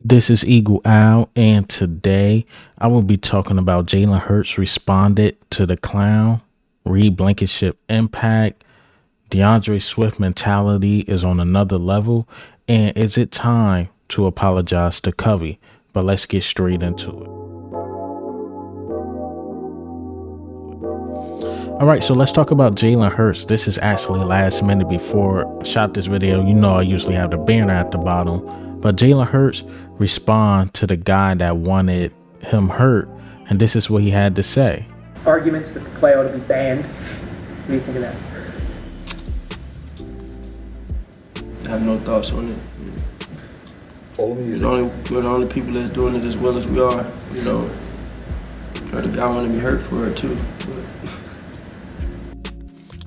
This is Eagle Owl, and today I will be talking about Jalen Hurts responded to the clown, read Blankenship impact, DeAndre Swift mentality is on another level, and is it time to apologize to Covey? But let's get straight into it. All right, so let's talk about Jalen Hurts. This is actually last minute before I shot this video. You know I usually have the banner at the bottom, but Jalen Hurts respond to the guy that wanted him hurt, and this is what he had to say. Arguments that the play ought to be banned. What do you think of that? I have no thoughts on it. We're the only people that's doing it as well as we are, you know. The guy want to be hurt for it too.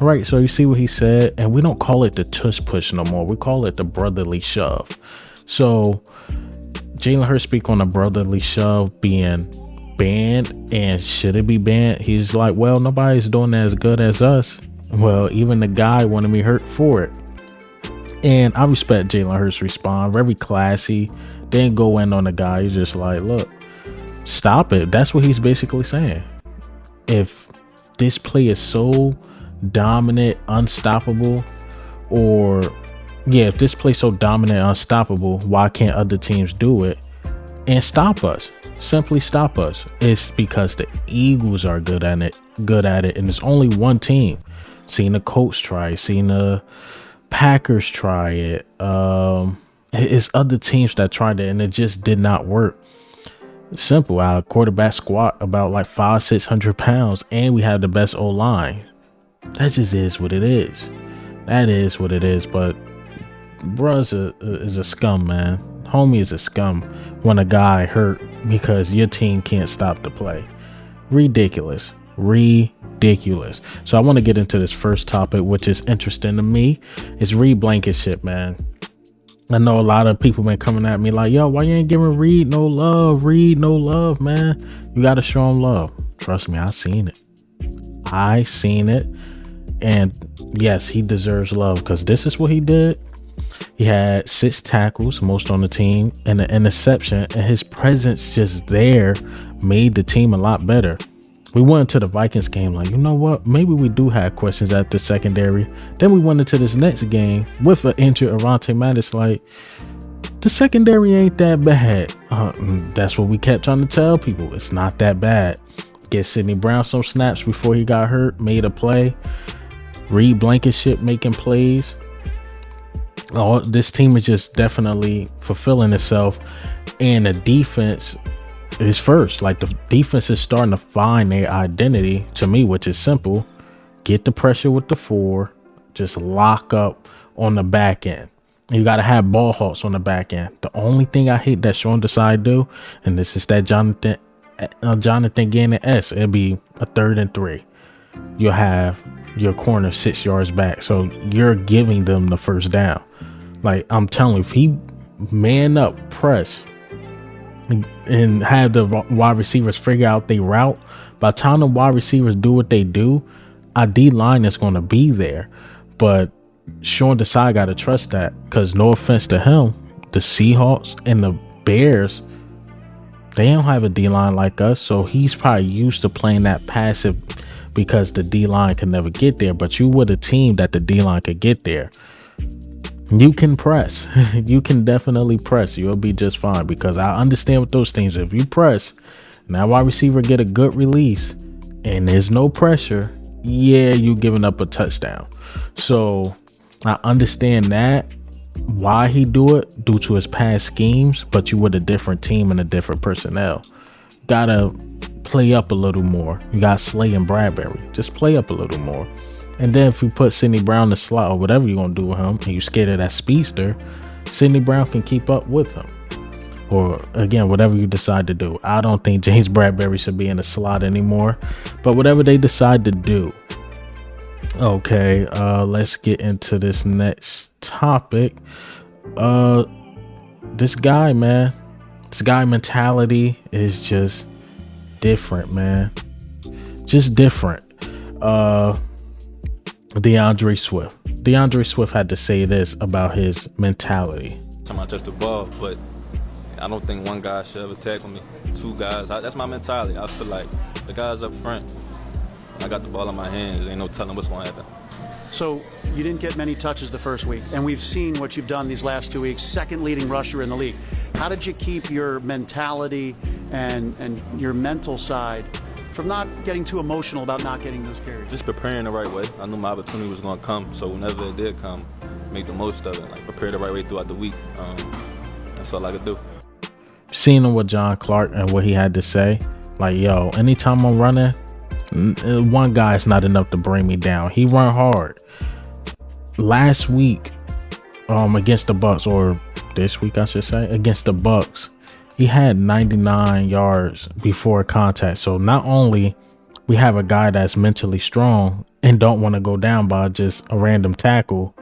All right, so you see what he said, and we don't call it the tush push no more. We call it the brotherly shove. So Jalen Hurts speak on a brotherly shove being banned, and should it be banned? He's like, well, nobody's doing as good as us. Well, even the guy wanted me hurt for it. And I respect Jalen Hurts' response. Very classy. Didn't go in on the guy. He's just like, look, stop it. That's what he's basically saying. If this play is so dominant, unstoppable, or if this play so dominant, unstoppable, why can't other teams do it and stop us? Simply stop us. It's because the Eagles are good at it, and it's only one team. Seen the Colts try it, seen the Packers try it. It's other teams that tried it and it just did not work. Simple. Our quarterback squat about like 500-600 pounds, and we have the best O-line. That just is what it is. That is what it is. But bruh is a scum, man. Homie is a scum when a guy hurt because your team can't stop the play. Ridiculous. So I want to get into this first topic, which is interesting to me. Is Reed Blankenship, man. I know a lot of people been coming at me like, yo, why you ain't giving Reed no love? Reed no love, man. You got to show him love. Trust me, I seen it. And yes, he deserves love because this is what he did. He had 6 tackles, most on the team, and an interception, and his presence just there made the team a lot better. We went into the Vikings game like, you know what? Maybe we do have questions at the secondary. Then we went into this next game with an injured Arante Mattis. Like, the secondary ain't that bad. That's what we kept trying to tell people. It's not that bad. Get Sidney Brown some snaps before he got hurt. Made a play. Reed Blankenship making plays. Oh, this team is just definitely fulfilling itself. And the defense is first. Like, the defense is starting to find their identity to me, which is simple. Get the pressure with the 4. Just lock up on the back end. You got to have ball hawks on the back end. The only thing I hate that Sean Desai do, and this is that Jonathan Gannon S. It'll be a 3rd and 3. You'll have your corner 6 yards back. So you're giving them the first down. Like, I'm telling you, if he man up, press, and have the wide receivers figure out their route, by the time the wide receivers do what they do, our D line is going to be there. But Sean Desai got to trust that, because no offense to him, the Seahawks and the Bears, they don't have a D line like us. So he's probably used to playing that passive because the D line can never get there. But you were the team that the D line could get there. You can press. You can definitely press. You'll be just fine, because I understand with those things. If you press, now wide receiver get a good release and there's no pressure, you giving up a touchdown. So I understand that, why he do it, due to his past schemes, but you with a different team and a different personnel. Gotta play up a little more. You got Slay and Bradbury. Just play up a little more. And then if you put Sidney Brown in the slot or whatever you're going to do with him, and you scared of that speedster, Sidney Brown can keep up with him. Or, again, whatever you decide to do. I don't think James Bradbury should be in the slot anymore. But whatever they decide to do. Okay, let's get into this next topic. This guy, man. This guy mentality is just different, man. Just different. DeAndre Swift had to say this about his mentality. Time I touch the ball, but I don't think one guy should ever tackle me. Two guys, that's my mentality. I feel like the guys up front, I got the ball in my hands. There ain't no telling what's going to happen. So you didn't get many touches the first week, and we've seen what you've done these last 2 weeks, second leading rusher in the league. How did you keep your mentality and your mental side from not getting too emotional about not getting those carries? Just preparing the right way. I knew my opportunity was going to come, so whenever it did come, make the most of it. Like, prepare the right way throughout the week. That's all I could do. Seeing what John Clark and what he had to say, like, yo, anytime I'm running, one guy is not enough to bring me down. He run hard. Last week, against the Bucks, or this week I should say, against the Bucks, he had 99 yards before contact. So not only we have a guy that's mentally strong and don't want to go down by just a random tackle,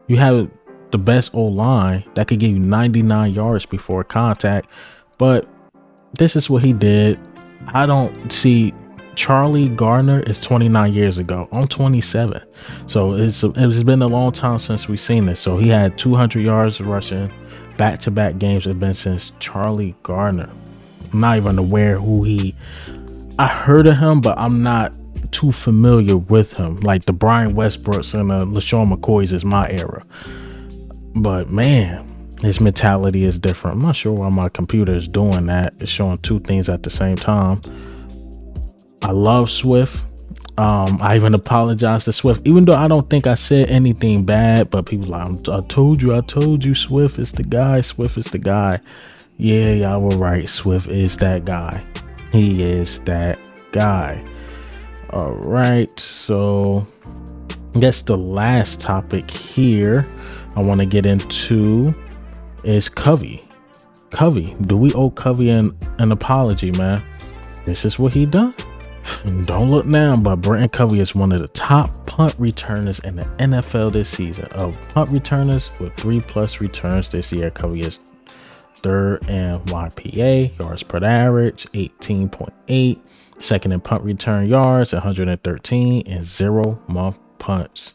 you have the best O-line that could give you 99 yards before contact. But this is what he did. I don't see. Charlie Gardner is 29 years ago. I'm 27. So it's been a long time since we've seen this. So he had 200 yards rushing. Back-to-back games have been since Charlie Gardner. I'm not even aware I heard of him, but I'm not too familiar with him. Like the Brian Westbrooks and LaShawn McCoys is my era. But man, his mentality is different. I'm not sure why my computer is doing that. It's showing two things at the same time. I love Swift. I even apologize to Swift, even though I don't think I said anything bad, but people like, I told you, Swift is the guy. Swift is the guy. Yeah, y'all were right. Swift is that guy. He is that guy. All right. So I guess the last topic here I want to get into is Covey. Covey, do we owe Covey an apology, man? This is what he done. And don't look now, but Brenton Covey is one of the top punt returners in the NFL this season. Of punt returners with 3+ returns this year, Covey is third in YPA, yards per average, 18.8. Second in punt return yards, 113, and 0 month punts.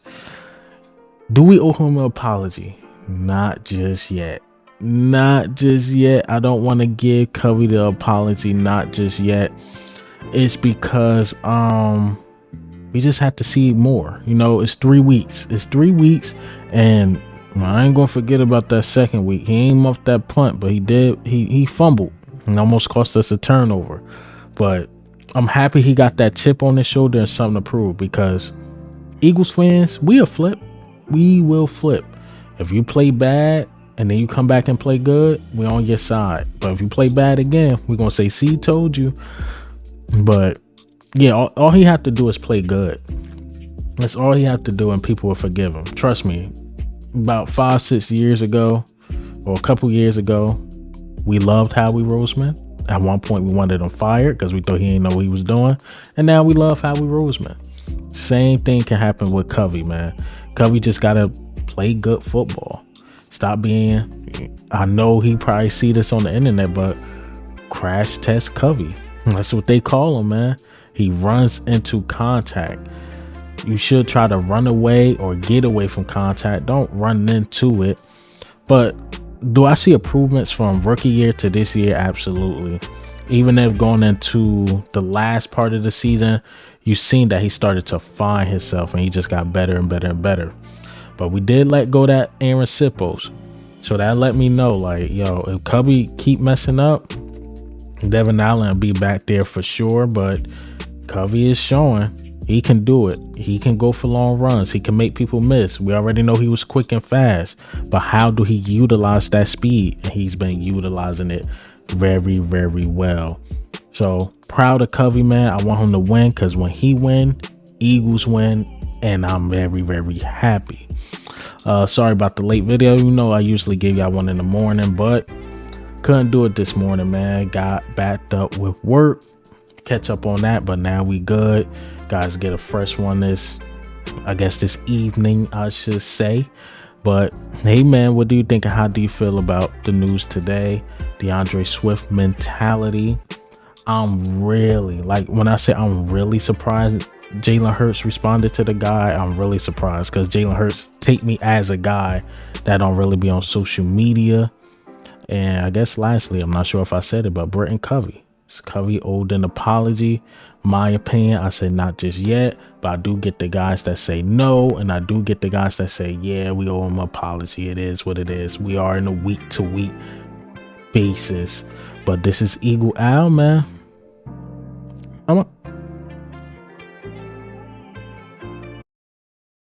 Do we owe him an apology? Not just yet. Not just yet. I don't want to give Covey the apology, not just yet. It's because we just have to see more. You know, it's 3 weeks. It's 3 weeks, and I ain't gonna forget about that second week. He ain't muffed that punt, but he fumbled and almost cost us a turnover. But I'm happy he got that chip on his shoulder and something to prove, because Eagles fans, we'll flip. We will flip. If you play bad and then you come back and play good, we're on your side. But if you play bad again, we're gonna say, see, told you. But yeah, all he have to do is play good. That's all he have to do, and people will forgive him. Trust me. About 5-6 years ago, or a couple years ago, we loved Howie Roseman. At one point, we wanted him fired because we thought he didn't know what he was doing. And now we love Howie Roseman. Same thing can happen with Covey, man. Covey just gotta play good football. Stop being. I know he probably see this on the internet, but crash test Covey. That's what they call him, man. He runs into contact. You should try to run away or get away from contact. Don't run into it. But do I see improvements from rookie year to this year? Absolutely. Even if going into the last part of the season, you've seen that he started to find himself and he just got better and better and better. But we did let go that Aaron Sippos. So that let me know, like, yo, if Covey keep messing up, Devin Allen will be back there for sure. But Covey is showing he can do it. He can go for long runs. He can make people miss. We already know he was quick and fast. But how do he utilize that speed? And he's been utilizing it very, very well. So proud of Covey, man. I want him to win, because when he win, Eagles win. And I'm very, very happy. Sorry about the late video. You know, I usually give y'all one in the morning, but couldn't do it this morning, man. Got backed up with work. Catch up on that, but now we good. Guys, get a fresh one this evening, I should say. But hey, man, what do you think, and how do you feel about the news today? DeAndre Swift mentality. I'm really, like, when I say I'm really surprised Jalen Hurts responded to the guy, I'm really surprised, because Jalen Hurts take me as a guy that don't really be on social media. And I guess lastly, I'm not sure if I said it, but Britton Covey. Covey owed an apology. My opinion, I say not just yet, but I do get the guys that say no, and I do get the guys that say, yeah, we owe him an apology. It is what it is. We are in a week-to-week basis. But this is Eagle Al, man.